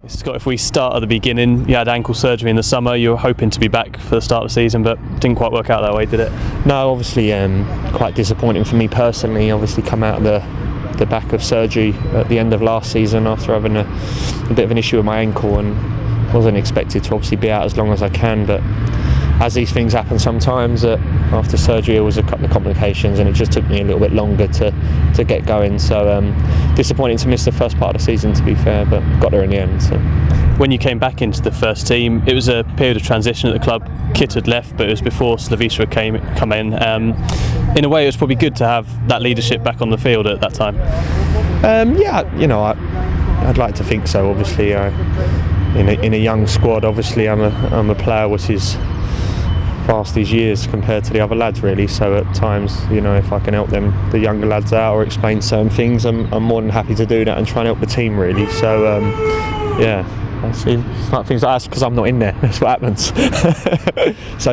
Scott, if we start at the beginning, you had ankle surgery in the summer. You were hoping to be back for the start of the season, but didn't quite work out that way, did it? No, obviously quite disappointing for me personally. Obviously come out of the back of surgery at the end of last season after having a bit of an issue with my ankle, and wasn't expected to obviously be out as long as I can, but as these things happen sometimes, after surgery there was a couple of complications and it just took me a little bit longer to get going, so disappointing to miss the first part of the season, to be fair, but got there in the end. So. When you came back into the first team, it was a period of transition at the club. Kit had left, but it was before Slavisha had come in. In a way, it was probably good to have that leadership back on the field at that time. I'd like to think so. Obviously, in a young squad, obviously I'm a player which is past these years compared to the other lads, really. So at times, if I can help the younger lads out or explain certain things, I'm more than happy to do that and try and help the team, really. So I see things like that because I'm not in there. That's what happens. So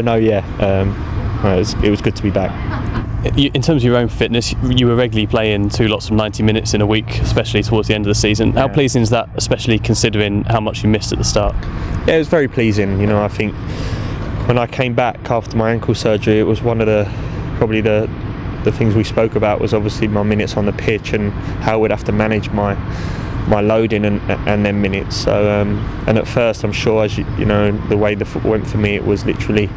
it was good to be back. In terms of your own fitness, you were regularly playing 2 lots of 90 minutes in a week, especially towards the end of the season. How pleasing is that, especially considering how much you missed at the start? Yeah, it was very pleasing. I think when I came back after my ankle surgery, it was one of the things we spoke about was obviously my minutes on the pitch and how we'd have to manage my loading and then minutes. So and at first, I'm sure, as the way the football went for me, it was literally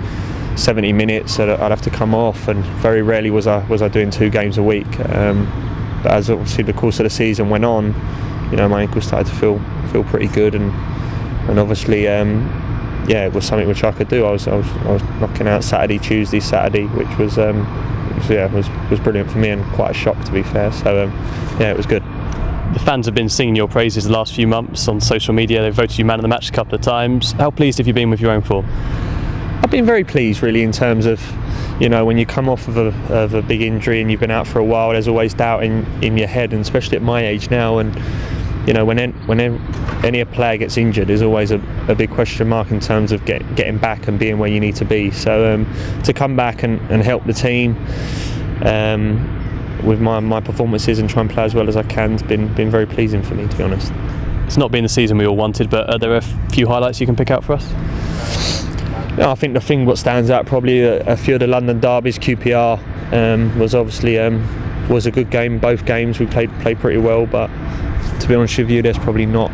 70 minutes that I'd have to come off, and very rarely was I doing 2 games a week. But as obviously the course of the season went on, my ankle started to feel pretty good, and obviously it was something which I could do. I was knocking out Tuesday, Saturday, which was brilliant for me and quite a shock, to be fair. So it was good. The fans have been singing your praises the last few months on social media. They've voted you man of the match a couple of times. How pleased have you been with your own form? I've been very pleased, really, in terms of, when you come off of a big injury and you've been out for a while, there's always doubt in your head, and especially at my age now. And when any player gets injured, there's always a big question mark in terms of getting back and being where you need to be. So to come back and help the team with my performances and try and play as well as I can has been very pleasing for me, to be honest. It's not been the season we all wanted, but are there a few highlights you can pick out for us? I think the thing what stands out probably a few of the London derbies. QPR was obviously was a good game. Both games we played pretty well, but to be honest with you, there's not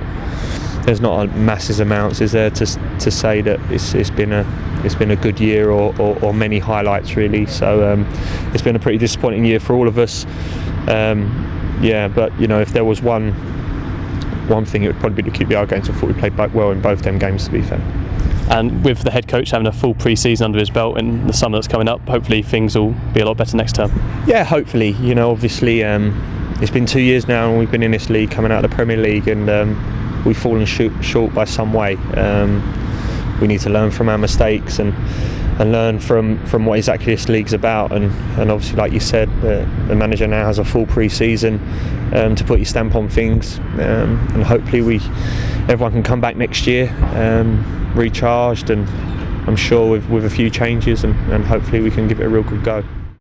a massive amounts is there to say that it's been a good year or many highlights, really. So it's been a pretty disappointing year for all of us. But if there was one thing, it would probably be the QPR games. I thought we played well in both them games, to be fair. And with the head coach having a full pre-season under his belt in the summer that's coming up, hopefully things will be a lot better next term. Yeah, hopefully. Obviously it's been 2 years now and we've been in this league, coming out of the Premier League, and we've fallen short by some way. We need to learn from our mistakes and learn from what exactly this league's about, and obviously, like you said, the manager now has a full pre-season to put your stamp on things, and hopefully everyone can come back next year recharged, and I'm sure with a few changes, and hopefully we can give it a real good go.